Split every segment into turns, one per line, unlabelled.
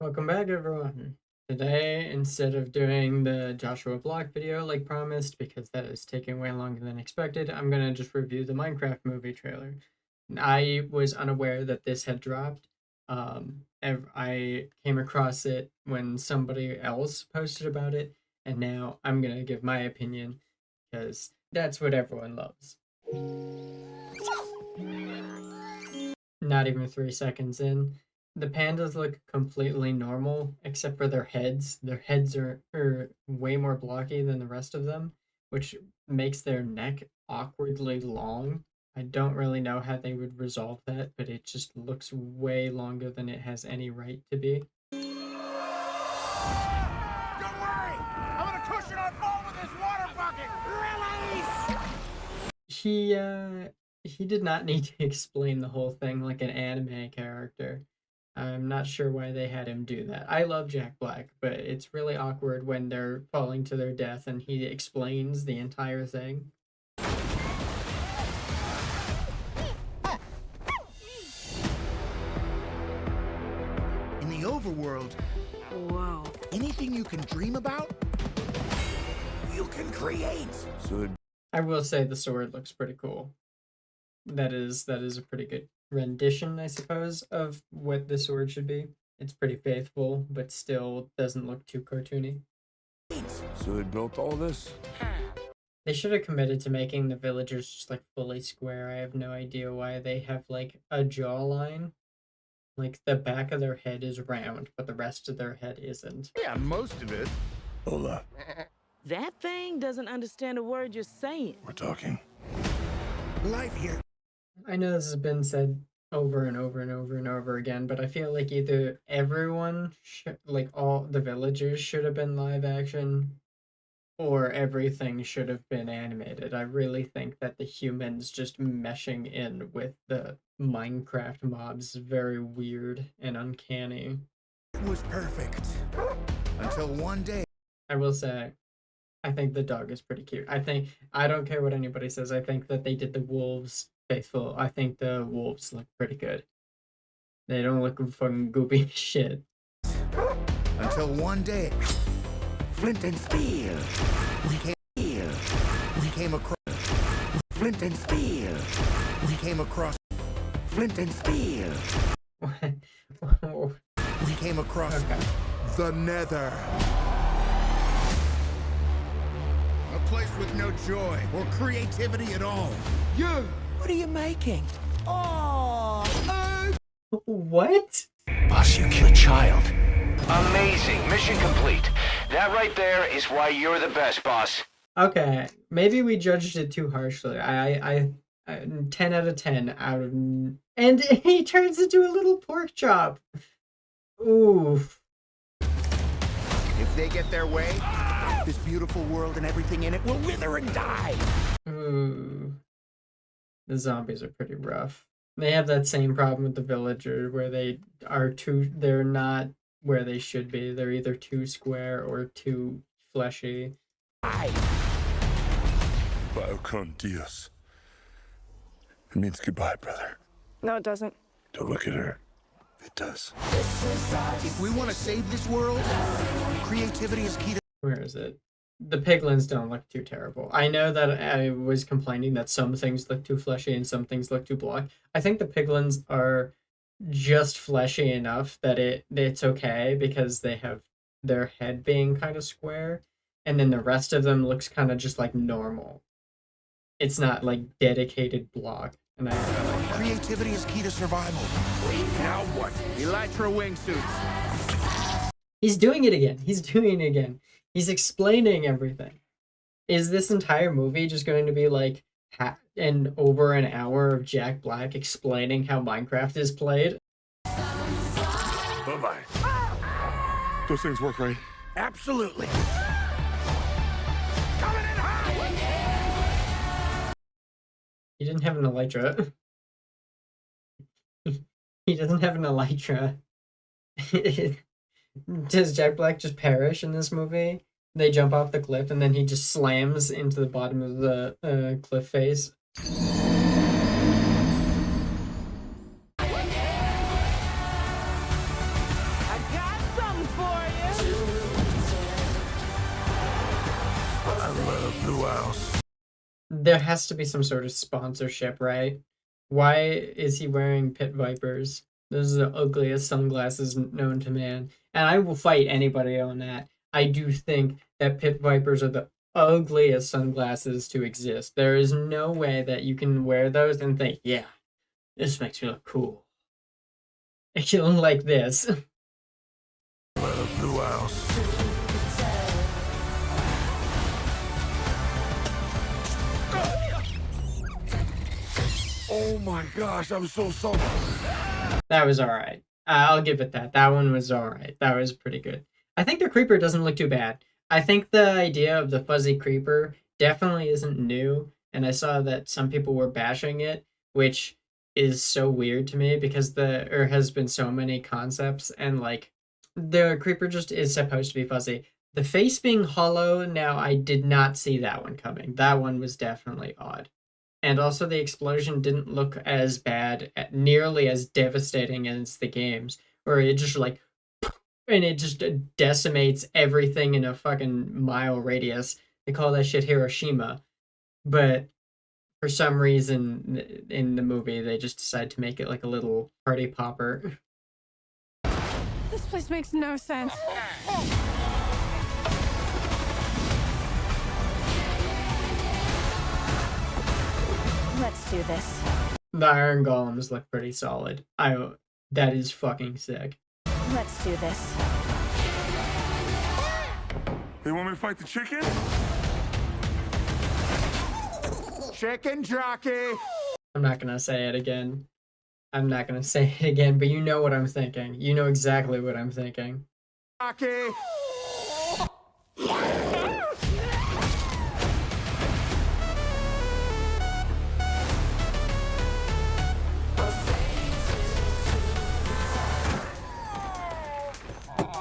Welcome back, everyone. Today, instead of doing the Joshua Block video like promised, because that is taking way longer than expected, I'm gonna just review the Minecraft movie trailer. I was unaware that this had dropped. I came across it when somebody else posted about it, and now I'm gonna give my opinion because that's what everyone loves. Not even 3 seconds in. The pandas look completely normal, except for their heads. Their heads are way more blocky than the rest of them, which makes their neck awkwardly long. I don't really know how they would resolve that, but it just looks way longer than it has any right to be.
Don't worry! I'm gonna cushion our fall with this water bucket! Release!
He did not need to explain the whole thing like an anime character. I'm not sure why they had him do that. I love Jack Black, but it's really awkward when they're falling to their death and he explains the entire thing.
In the overworld,
Wow.
anything you can dream about, you can create.
I will say the sword looks pretty cool. That is a pretty good rendition, I suppose, of what the sword should be. It's pretty faithful, but still doesn't look too cartoony.
So they built all this?
They should have committed to making the villagers just like fully square. I have no idea why they have like a jawline. Like the back of their head is round, but the rest of their head isn't.
Yeah, most of it.
Hola,
That thing doesn't understand a word you're saying.
we're talking.
Life here.
I know this has been said over and over and over and over again, but I feel like either everyone, like all the villagers, should have been live action, or everything should have been animated. I really think that the humans just meshing in with the Minecraft mobs is very weird and uncanny.
It was perfect. Until one day.
I will say, I think the dog is pretty cute. I don't care what anybody says. I think that they did the wolves faithful. I think the wolves look pretty good. They don't look fucking goopy as shit.
Until one day. Flint and steel. We came across. Flint and steel. We came across. Flint and steel. We came across
Okay.
the Nether. A place with no joy or creativity at all. You! What are you making? Oh!
What?
Boss, you killed a child. Amazing. Mission complete. That right there is why you're the best, boss.
Okay, maybe we judged it too harshly. I 10 out of 10 out of, and he turns into a little pork chop. Oof.
If they get their way, this beautiful world and everything in it will wither and die.
Ooh. The zombies are pretty rough. They have that same problem with the villager where they're not where they should be. They're either too square or too fleshy.
Vaya con Dios. It means goodbye, brother.
No, it doesn't.
Don't look at her. It does.
If we want to save this world, creativity is key to.
Where is it? The piglins don't look too terrible. I know that I was complaining that some things look too fleshy and some things look too block. I think the piglins are just fleshy enough that it's okay because they have their head being kind of square, and then the rest of them looks kind of just like normal. It's not like dedicated block, and I like that.
Creativity is key to survival. Now what? Elytra wingsuits.
He's doing it again. He's doing it again. He's explaining everything. Is this entire movie just going to be like over an hour of Jack Black explaining how Minecraft is played?
Bye-bye. Those things work, right?
Absolutely.
He didn't have an elytra. He doesn't have an elytra. Does Jack Black just perish in this movie? They jump off the cliff and then he just slams into the bottom of the cliff face.
I got for you.
I love Blue House.
There has to be some sort of sponsorship, right? Why is he wearing pit vipers? Those are the ugliest sunglasses known to man. And I will fight anybody on that. I do think that pit vipers are the ugliest sunglasses to exist. There is no way that you can wear those and think, yeah, this makes me look cool. You look like this.
I love Blue House. Oh my gosh, I'm so sorry.
That was alright. I'll give it that. That one was alright. That was pretty good. I think the creeper doesn't look too bad. I think the idea of the fuzzy creeper definitely isn't new, and I saw that some people were bashing it, which is so weird to me because there has been so many concepts, and like the creeper just is supposed to be fuzzy. The face being hollow, now I did not see that one coming. That one was definitely odd. And also the explosion didn't look as bad, nearly as devastating as the games, where it just like, and it just decimates everything in a fucking mile radius. They call that shit Hiroshima, but for some reason in the movie they just decide to make it like a little party popper.
This place makes no sense. Let's do this.
The Iron Golems look pretty solid. That is fucking sick.
Let's do this.
They want me to fight the chicken?
Chicken jockey!
I'm not gonna say it again. I'm not gonna say it again, but you know what I'm thinking. You know exactly what I'm thinking.
Jockey!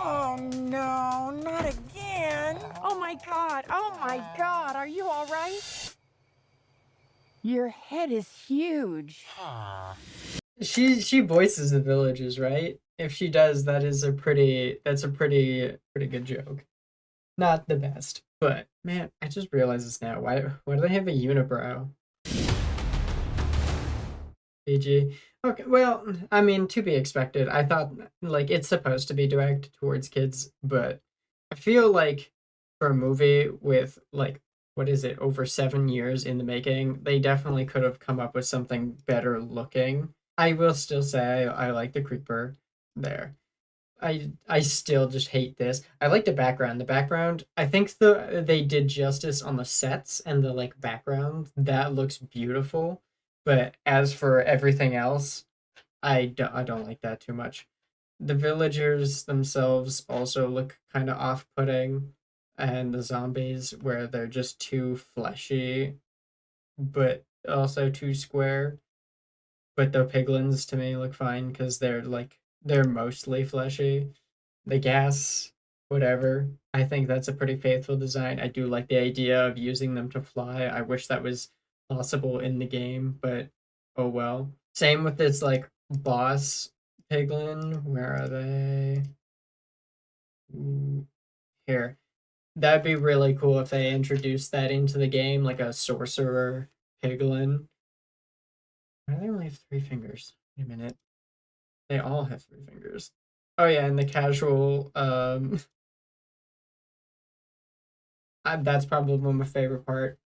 Oh no, not again. Oh my god, are you all right? Your head is huge.
She voices the villagers, right? If she does, that's a pretty good joke. Not the best, but man, I just realized this now. Why do they have a unibrow? PG. Okay, well, I mean, to be expected. I thought like it's supposed to be directed towards kids, but I feel like for a movie with like what is it, over 7 years in the making, they definitely could have come up with something better looking. I will still say I like the creeper there. I still just hate this. I like the background. The background, I think they did justice on the sets and the like background. That looks beautiful. But as for everything else, I don't like that too much. The villagers themselves also look kind of off-putting, and the zombies where they're just too fleshy, but also too square. But the piglins to me look fine because they're mostly fleshy. The gas, whatever. I think that's a pretty faithful design. I do like the idea of using them to fly. I wish that was possible in the game, but oh well. Same with this like boss piglin. Where are they? Here. That'd be really cool if they introduced that into the game, like a sorcerer piglin. Why do they only have 3 fingers? Wait a minute. They all have 3 fingers. Oh yeah, and the casual that's probably my favorite part.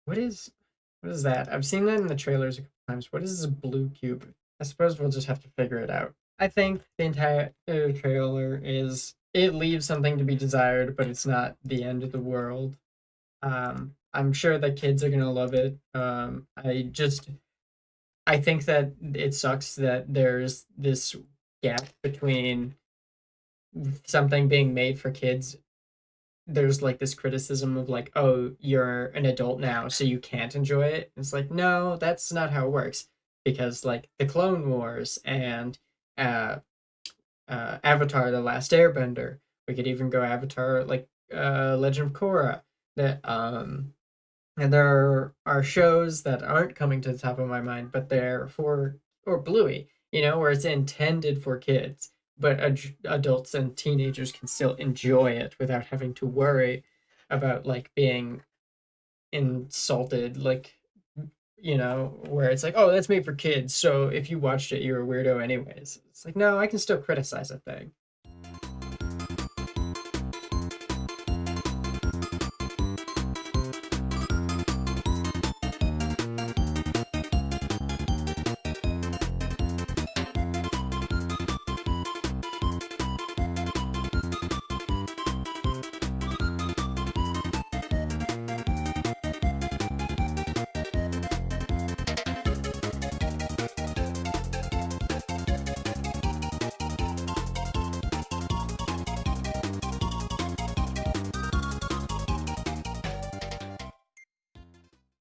What is that? I've seen that in the trailers a couple times. What is this blue cube? I suppose we'll just have to figure it out. I think the entire trailer it leaves something to be desired, but it's not the end of the world. I'm sure that kids are gonna love it. I think that it sucks that there's this gap between something being made for kids. There's like this criticism of like, oh, you're an adult now, so you can't enjoy it. It's like, no, that's not how it works. Because like the Clone Wars and Avatar: The Last Airbender, we could even go Avatar like Legend of Korra. That and there are shows that aren't coming to the top of my mind, but they're for or Bluey, where it's intended for kids. but adults and teenagers can still enjoy it without having to worry about like being insulted, like, you know, where it's like, oh, that's made for kids, so if you watched it, you're a weirdo anyways. It's like, no, I can still criticize a thing.